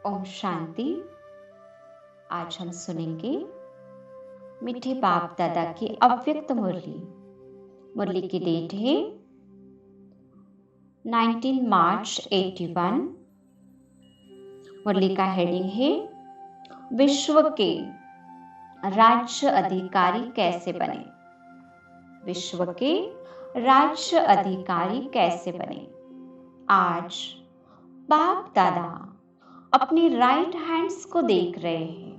ओम शांति। आज हम सुनेंगे मीठे बाप दादा की अव्यक्त मुरली। मुरली की डेट है 19 मार्च 81। मुरली का हेडिंग है विश्व के राज्य अधिकारी कैसे बने। विश्व के राज्य अधिकारी कैसे बने। आज बाप दादा अपनी राइट हैंड्स को देख रहे हैं।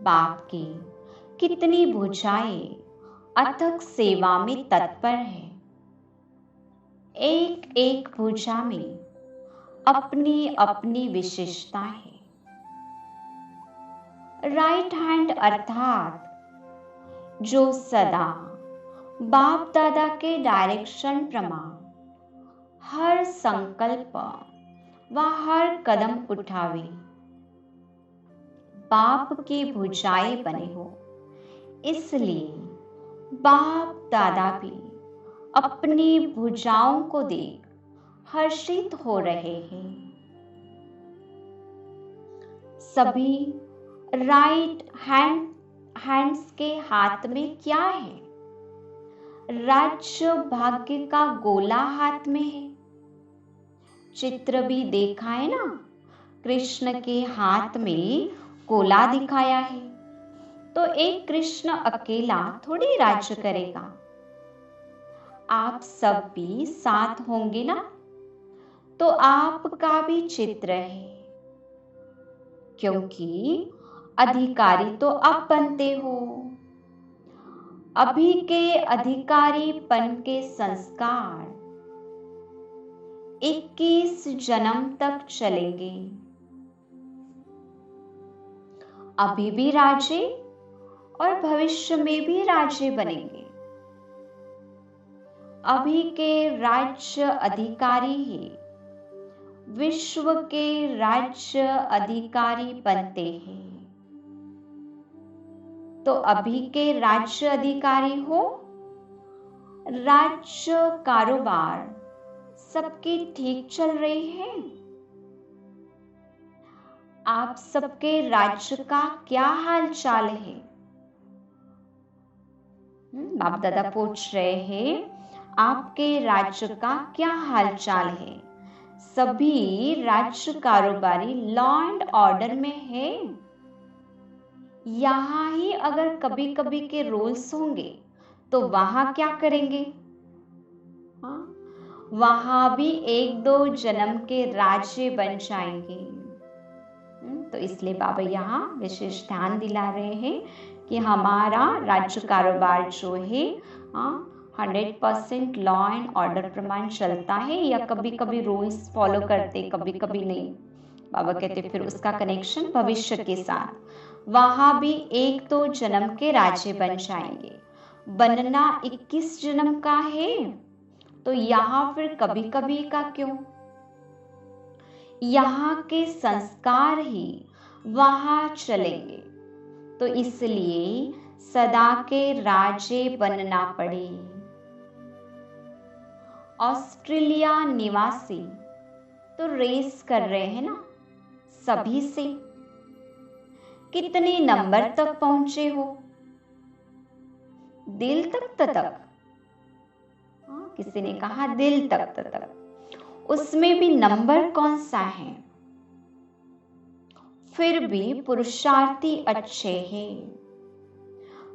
बाप की कितनी भुजाएं अथक सेवा में तत्पर है। एक एक भुजा में अपनी अपनी विशेषता है। राइट हैंड अर्थात जो सदा बाप दादा के डायरेक्शन प्रमाण हर संकल्प व हर कदम उठावे, बाप की भुजाएं बने हो। इसलिए बाप दादा भी अपनी भुजाओं को देख हर्षित हो रहे हैं। सभी राइट हैंड्स के हाथ में क्या है? राज्य भाग्य का गोला हाथ में है। चित्र भी देखा है ना, कृष्ण के हाथ में गोला दिखाया है। तो एक कृष्ण अकेला थोड़ी राज्य करेगा, आप सब भी साथ होंगे ना। तो आपका भी चित्र है, क्योंकि अधिकारी तो आप बनते हो। अभी के अधिकारीपन के संस्कार 21 जन्म तक चलेंगे। अभी भी राजे और भविष्य में भी राजे बनेंगे। अभी के राज्य अधिकारी ही विश्व के राज्य अधिकारी बनते हैं। तो अभी के राज्य अधिकारी हो, राज्य कारोबार सबके ठीक चल रहे हैं। आप सबके राज्य का क्या हाल चाल है? बाप दादा पूछ रहे हैं, आपके राज्य का क्या हाल चाल है? सभी राज्य कारोबारी लॉ एंड ऑर्डर में है। यहाँ ही अगर कभी कभी के रूल्स होंगे तो वहां क्या करेंगे? वहां भी 1-2 जन्म के राज्य बन जाएंगे। तो इसलिए बाबा यहाँ विशेष ध्यान दिला रहे हैं कि हमारा राज्य कारोबार जो है 100% लॉ एंड ऑर्डर प्रमाण चलता है, या कभी कभी रूल्स फॉलो करते, कभी कभी नहीं। बाबा कहते फिर उसका कनेक्शन भविष्य के साथ। वहां भी 1-2 जन्म के राज्य बन जाएंगे। बनना 21 जन्म का है, तो यहाँ फिर कभी कभी का क्यों? यहाँ के संस्कार ही वहां चलेंगे। तो इसलिए सदा के राजे बनना पड़े। ऑस्ट्रेलिया निवासी तो रेस कर रहे हैं ना सभी से। कितने नंबर तक पहुंचे हो? दिल तक। किसी ने कहा दिल तक। उसमें भी नंबर कौन सा है? फिर भी पुरुषार्थी अच्छे हैं।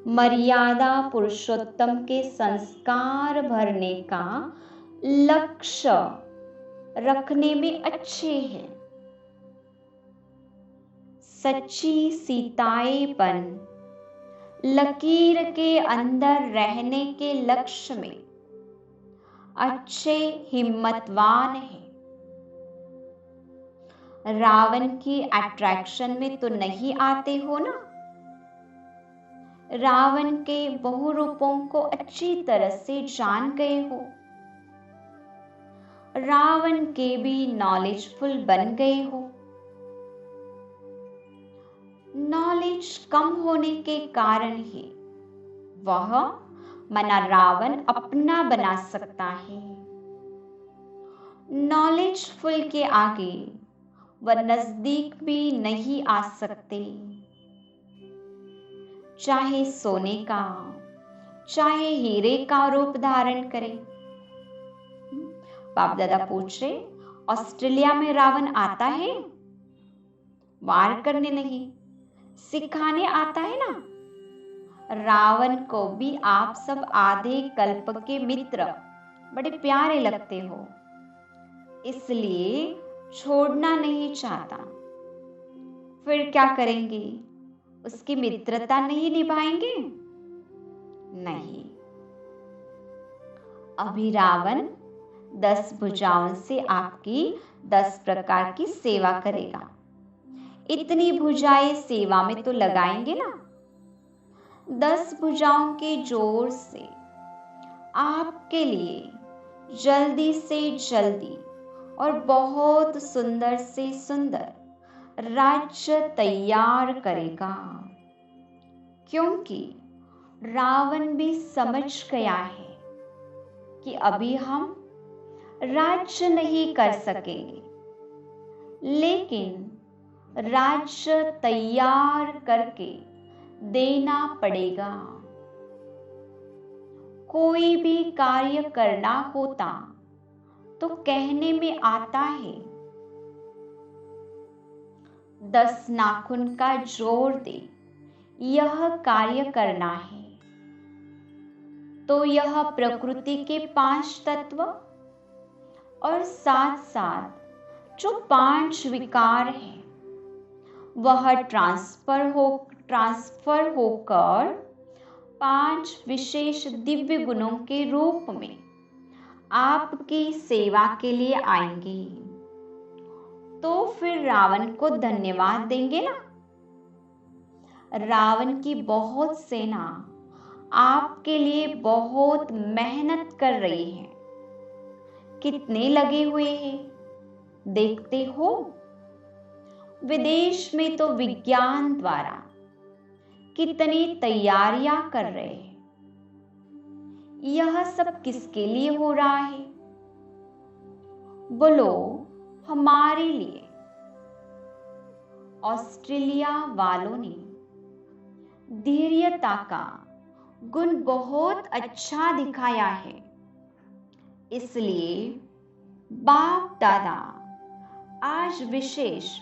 मर्यादा पुरुषोत्तम के संस्कार भरने का लक्ष्य रखने में अच्छे हैं। सच्ची सीताएपन लकीर के अंदर रहने के लक्ष्य में अच्छे हिम्मतवान हैं। रावण की अट्रैक्शन में तो नहीं आते हो ना। रावण के बहुरूपों को अच्छी तरह से जान गए हो। रावण के भी नॉलेजफुल बन गए हो। नॉलेज कम होने के कारण ही वह मना रावण अपना बना सकता है। नॉलेजफुल के आगे वह नजदीक भी नहीं आ सकते। चाहे सोने का, चाहे हीरे का रूप धारण करे। बाप दादा पूछ रहे, ऑस्ट्रेलिया में रावण आता है? वार करने नहीं, सिखाने आता है ना। रावण को भी आप सब आधे कल्प के मित्र बड़े प्यारे लगते हो, इसलिए छोड़ना नहीं चाहता। फिर क्या करेंगे? उसकी मित्रता नहीं निभाएंगे? नहीं। अभी रावण 10 भुजाओं से आपकी 10 प्रकार की सेवा करेगा। इतनी भुजाएं सेवा में तो लगाएंगे ना। 10 भुजाओं के जोर से आपके लिए जल्दी से जल्दी और बहुत सुंदर से सुंदर राज्य तैयार करेगा, क्योंकि रावण भी समझ गया है कि अभी हम राज्य नहीं कर सकेंगे, लेकिन राज्य तैयार करके देना पड़ेगा। कोई भी कार्य करना होता तो कहने में आता है 10 नाखून का जोर दे, यह कार्य करना है। तो यह प्रकृति के 5 तत्व और साथ साथ जो 5 विकार हैं वह ट्रांसफर होकर 5 विशेष दिव्य गुणों के रूप में आपकी सेवा के लिए आएंगे। तो फिर रावण को धन्यवाद देंगे ना। रावण की बहुत सेना आपके लिए बहुत मेहनत कर रही है। कितने लगे हुए हैं देखते हो। विदेश में तो विज्ञान द्वारा कितनी तैयारियां कर रहे हैं। यह सब किसके लिए हो रहा है? बोलो, हमारे लिए। ऑस्ट्रेलिया वालों ने धैर्यता का गुण बहुत अच्छा दिखाया है, इसलिए बाप दादा आज विशेष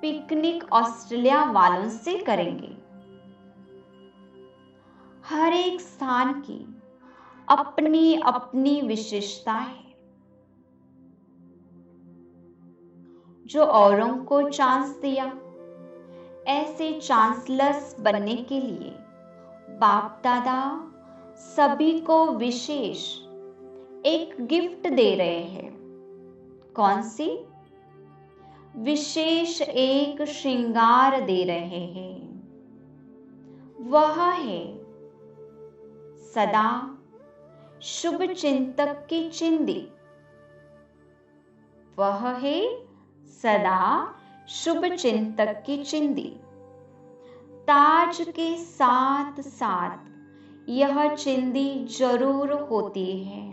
पिकनिक ऑस्ट्रेलिया वालों से करेंगे। हर एक स्थान की अपनी अपनी विशेषता है। जो औरों को चांस दिया, ऐसे चांसलर्स बनने के लिए बाप दादा सभी को विशेष एक गिफ्ट दे रहे हैं। कौन सी? विशेष एक श्रृंगार दे रहे हैं। वह है सदा शुभ चिंतक की चिंदी। वह है सदा शुभ चिंतक की चिंदी। ताज के साथ साथ यह चिंदी जरूर होती है।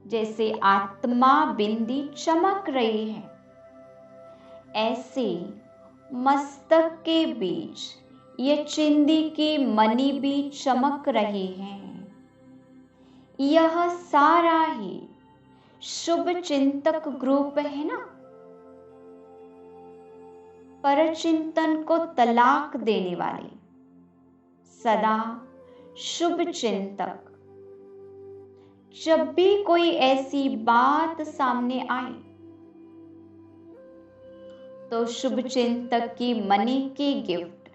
जैसे आत्मा बिंदी चमक रही है, ऐसे मस्तक के बीच ये चिंदी की मणि भी चमक रही है। यह सारा ही शुभ चिंतक ग्रुप है ना। परचिंतन को तलाक देने वाले सदा शुभ चिंतक। जब भी कोई ऐसी बात सामने आए तो शुभ चिंतक की मनी की गिफ्ट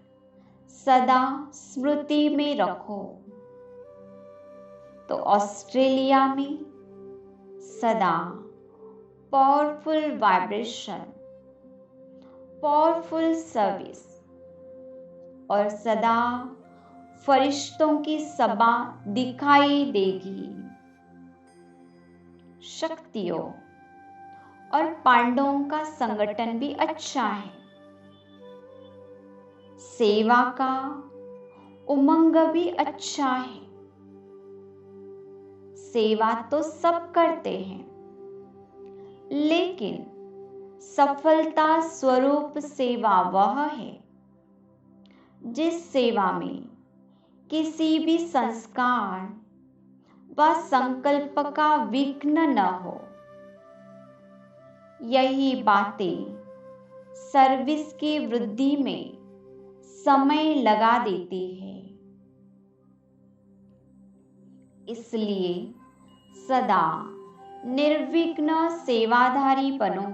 सदा स्मृति में रखो। तो ऑस्ट्रेलिया में सदा पावरफुल वाइब्रेशन, पावरफुल सर्विस और सदा फरिश्तों की सभा दिखाई देगी। शक्तियों और पांडवों का संगठन भी अच्छा है। सेवा का उमंग भी अच्छा है। सेवा तो सब करते हैं, लेकिन सफलता स्वरूप सेवा वह है जिस सेवा में किसी भी संस्कार व संकल्प का विघ्न न हो। यही बातें सर्विस की वृद्धि में समय लगा देती है। इसलिए सदा निर्विघ्न सेवाधारी बनो।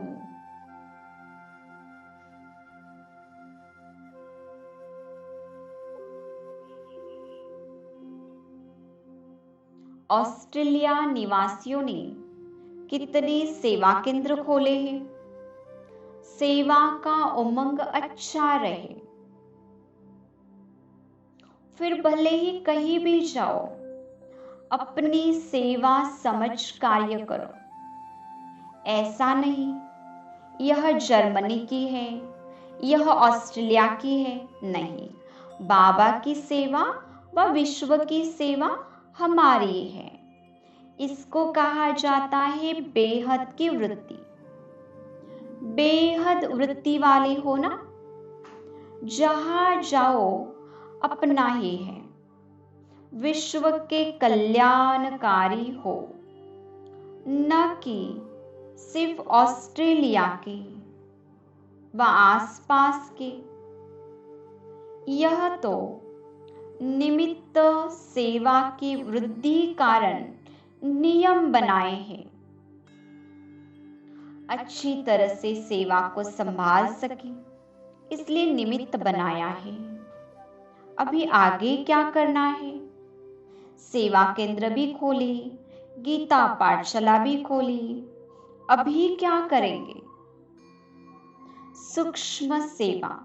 ऑस्ट्रेलिया निवासियों ने कितने सेवा केंद्र खोले हैं। सेवा का उमंग अच्छा रहे, फिर भले ही कहीं भी जाओ, अपनी सेवा समझ कार्य करो। ऐसा नहीं यह जर्मनी की है, यह ऑस्ट्रेलिया की है, नहीं, बाबा की सेवा व विश्व की सेवा हमारी है। इसको कहा जाता है बेहद की वृत्ति। बेहद वृत्ति वाले हो ना, जहां जाओ अपना ही है, विश्व के कल्याणकारी हो, न कि सिर्फ ऑस्ट्रेलिया के व आसपास के। यह तो निमित्त सेवा की वृद्धि कारण नियम बनाए हैं। अच्छी तरह से सेवा को संभाल सके, इसलिए निमित्त बनाया है। अभी आगे क्या करना है? सेवा केंद्र भी खोले, गीता पाठशाला भी खोली। अभी क्या करेंगे? सूक्ष्म सेवा।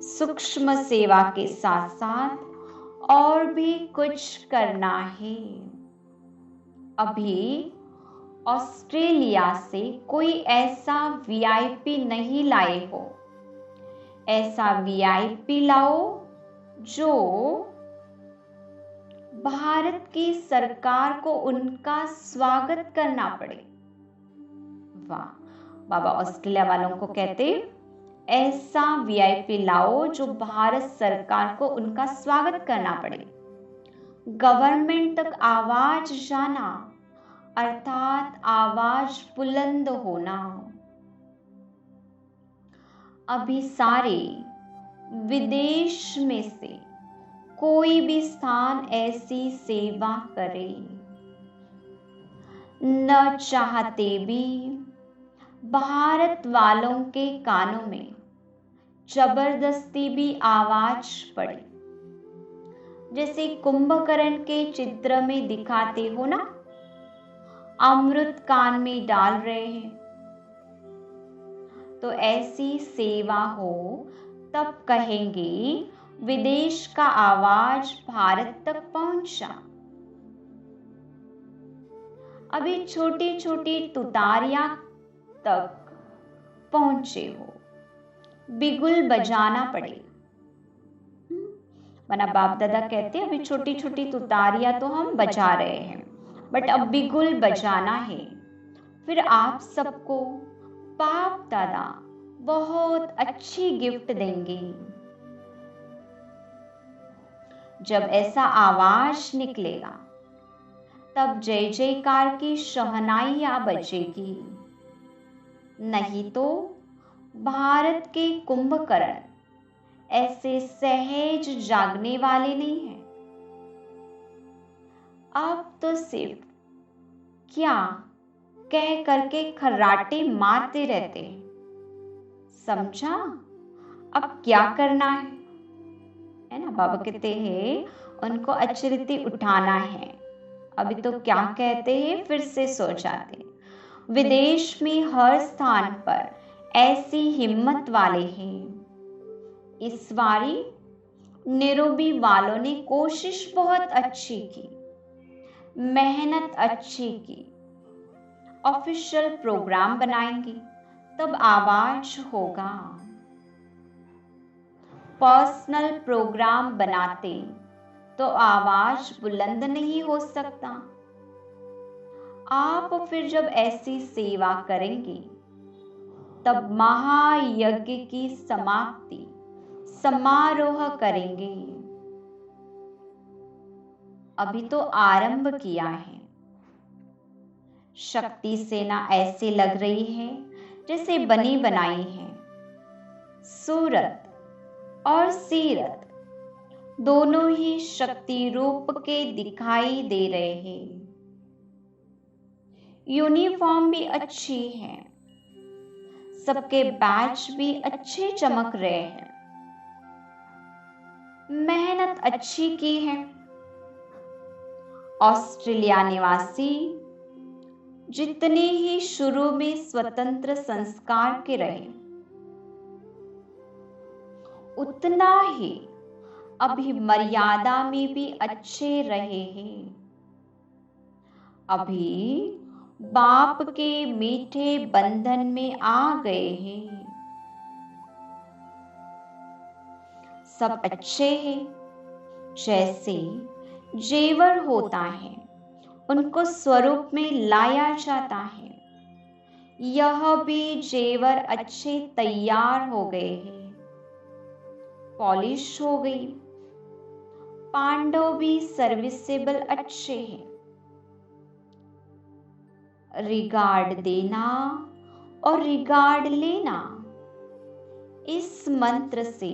सूक्ष्म सेवा के साथ साथ और भी कुछ करना है। अभी ऑस्ट्रेलिया से कोई ऐसा वीआईपी नहीं लाए हो। ऐसा वीआईपी लाओ जो भारत की सरकार को उनका स्वागत करना पड़े। वाह, बाबा ऑस्ट्रेलिया वालों को कहते ऐसा वीआईपी लाओ जो भारत सरकार को उनका स्वागत करना पड़े। गवर्नमेंट तक आवाज जाना अर्थात आवाज बुलंद होना। अभी सारे विदेश में से कोई भी स्थान ऐसी सेवा करे, न चाहते भी भारत वालों के कानों में जबरदस्ती भी आवाज पड़े। जैसे कुंभकर्ण के चित्र में दिखाते हो ना, अमृत कान में डाल रहे हैं, तो ऐसी सेवा हो तब कहेंगे विदेश का आवाज भारत तक पहुंचा। अभी छोटी छोटी तुतारियां तक पहुंचे हो, बिगुल बजाना पड़े। वरना बाप दादा कहते अभी छोटी छोटी तुतारियां तो हम बजा रहे हैं, बट अब बिगुल बजाना है। फिर आप सबको बाप दादा बहुत अच्छी गिफ्ट देंगे। जब ऐसा आवाज निकलेगा तब जय जयकार की शहनाइयां बजेगी। नहीं तो भारत के कुंभकर्ण ऐसे सहज जागने वाले नहीं हैं। अब तो सिर्फ क्या कह करके खर्राटे मारते रहते हैं। समझा? अब क्या करना है ना? बाबा कहते हैं उनको अच्छी रीति उठाना है। अभी तो क्या कहते हैं, फिर से सो जाते। विदेश में हर स्थान पर ऐसी हिम्मत वाले हैं। इस बारी नेरोबी वालों ने कोशिश बहुत अच्छी की, मेहनत अच्छी की। ऑफिशियल प्रोग्राम बनाएंगे तब आवाज होगा। पर्सनल प्रोग्राम बनाते तो आवाज बुलंद नहीं हो सकता। आप फिर जब ऐसी सेवा करेंगे तब महायज्ञ की समाप्ति समारोह करेंगे। अभी तो आरंभ किया है। शक्ति सेना ऐसे लग रही है जैसे बनी बनाई है। सूरत और सीरत दोनों ही शक्ति रूप के दिखाई दे रहे हैं। यूनिफॉर्म भी अच्छी है, सबके बैच भी अच्छे चमक रहे हैं। मेहनत अच्छी की है। ऑस्ट्रेलिया निवासी जितने ही शुरू में स्वतंत्र संस्कार के रहे, उतना ही अभी मर्यादा में भी अच्छे रहे हैं। अभी बाप के मीठे बंधन में आ गए हैं। सब अच्छे हैं। जैसे जेवर होता है उनको स्वरूप में लाया जाता है, यह भी जेवर अच्छे तैयार हो गए हैं, पॉलिश हो गई। पांडव भी सर्विसेबल अच्छे हैं। रिगार्ड देना और रिगार्ड लेना, इस मंत्र से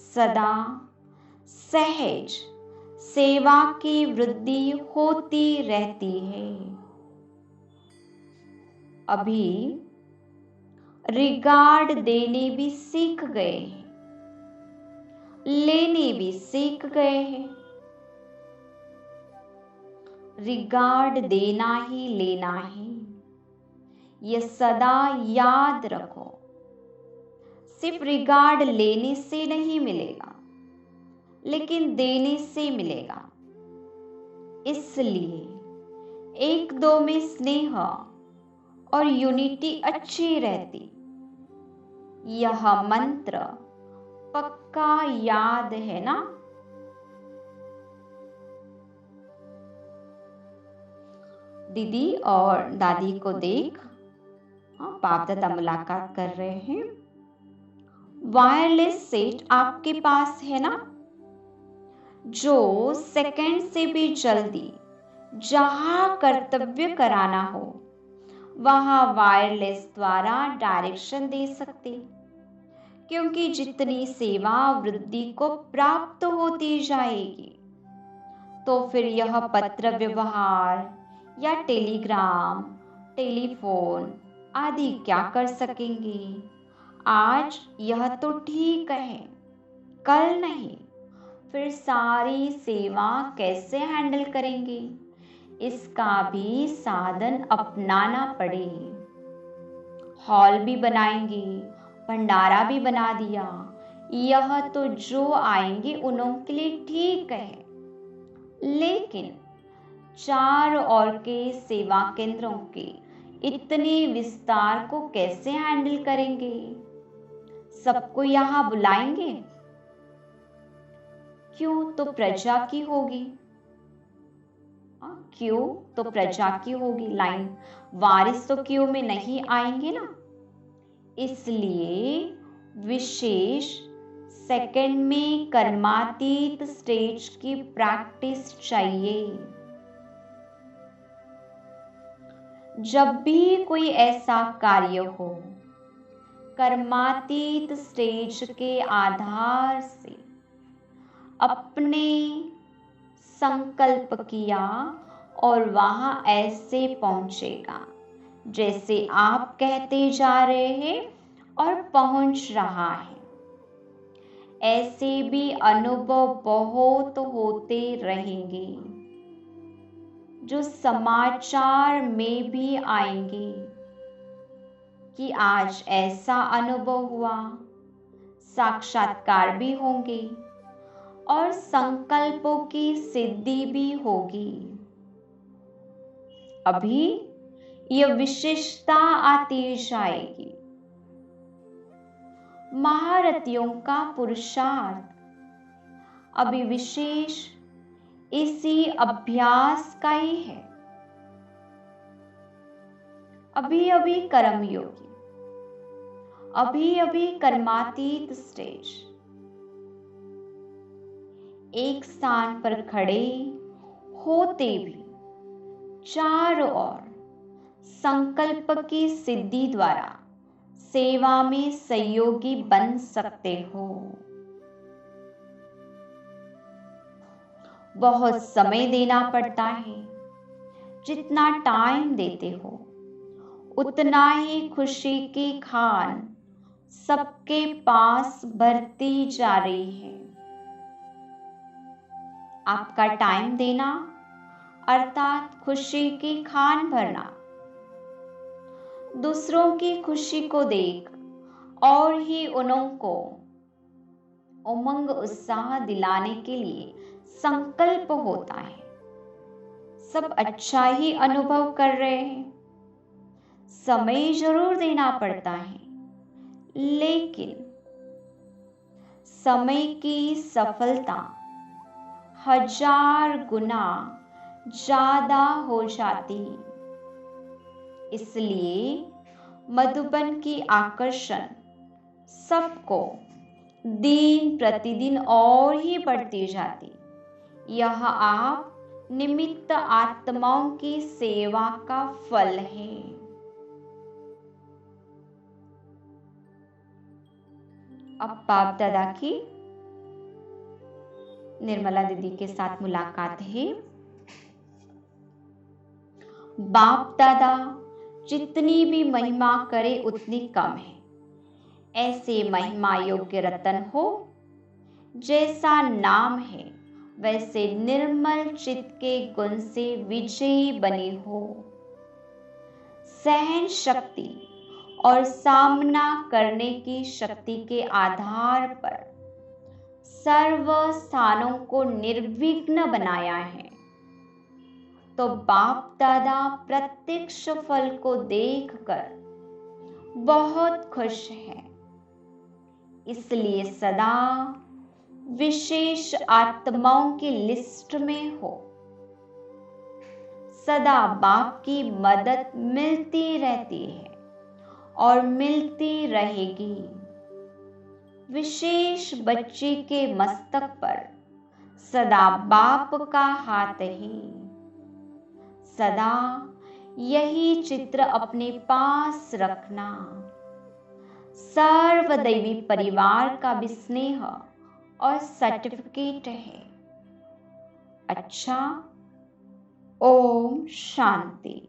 सदा सहज सेवा की वृद्धि होती रहती है। अभी रिगार्ड देने भी सीख गए हैं, लेने भी सीख गए हैं। रिगार्ड देना ही लेना है, यह सदा याद रखो। सिर्फ रिगार्ड लेने से नहीं मिलेगा, लेकिन देने से मिलेगा। इसलिए एक दो में स्नेह और यूनिटी अच्छी रहती। यह मंत्र पक्का याद है ना? दीदी और दादी को देख बाप दादा मुलाकात कर रहे हैं। वायरलेस सेट आपके पास है ना, जो सेकंड से भी जल्दी जहां कर्तव्य कराना हो वहां वायरलेस द्वारा डायरेक्शन दे सकते। क्योंकि जितनी सेवा वृद्धि को प्राप्त होती जाएगी, तो फिर यह पत्र व्यवहार या टेलीग्राम, टेलीफोन आदि क्या कर सकेंगे। आज यह तो ठीक है, कल नहीं, फिर सारी सेवा कैसे हैंडल करेंगे, इसका भी साधन अपनाना पड़े। हॉल भी बनाएंगे, भंडारा भी बना दिया, यह तो जो आएंगे उन्हों के लिए ठीक है, लेकिन 4 और के सेवा केंद्रों के इतने विस्तार को कैसे हैंडल करेंगे। सबको यहाँ बुलाएंगे, क्यों तो प्रजा की होगी। क्यों तो प्रजा की होगी लाइन, वारिस तो क्यों में नहीं आएंगे ना। इसलिए विशेष सेकंड में कर्मातीत स्टेज की प्रैक्टिस चाहिए। जब भी कोई ऐसा कार्य हो, कर्मातीत स्टेज के आधार से अपने संकल्प किया और वहां ऐसे पहुंचेगा जैसे आप कहते जा रहे हैं और पहुंच रहा है। ऐसे भी अनुभव बहुत होते रहेंगे, जो समाचार में भी आएंगे कि आज ऐसा अनुभव हुआ। साक्षात्कार भी होंगे और संकल्पों की सिद्धि भी होगी। अभी यह विशेषता आती जाएगी। महारथियों का पुरुषार्थ अभी विशेष इसी अभ्यास का ही है। अभी कर्मयोगी अभी अभी कर्मातीत स्टेज। एक स्थान पर खड़े होते भी चारों ओर संकल्प की सिद्धि द्वारा सेवा में सहयोगी बन सकते हो। बहुत समय देना पड़ता है। जितना टाइम देते हो उतना ही खुशी की खान सबके पास बढ़ती जा रही है। आपका टाइम देना अर्थात खुशी की खान भरना दूसरों की खुशी को देख और ही उनको उमंग उत्साह दिलाने के लिए संकल्प होता है। सब अच्छा ही अनुभव कर रहे हैं। समय जरूर देना पड़ता है, लेकिन समय की सफलता 1000 गुना ज्यादा हो जाती। इसलिए मधुबन की आकर्षण सबको दिन प्रतिदिन और ही बढ़ती जाती। यह आप निमित्त आत्माओं की सेवा का फल है। अब बाप दादा की निर्मला दीदी के साथ मुलाकात है। बाप दादा जितनी भी महिमा करे उतनी कम है। ऐसे महिमा योग्य रतन हो, जैसा नाम है वैसे निर्मल चित्त के गुण से विजयी बनी हो। सहन शक्ति और सामना करने की शक्ति के आधार पर सर्व स्थानों को निर्विघ्न बनाया है। तो बाप दादा प्रत्यक्ष फल को देखकर बहुत खुश है। इसलिए सदा विशेष आत्माओं की लिस्ट में हो। सदा बाप की मदद मिलती रहती है और मिलती रहेगी। विशेष बच्चे के मस्तक पर सदा बाप का हाथ ही। सदा यही चित्र अपने पास रखना। सर्वदैवी परिवार का भी स्नेह और सर्टिफिकेट है। अच्छा, ओम शांति।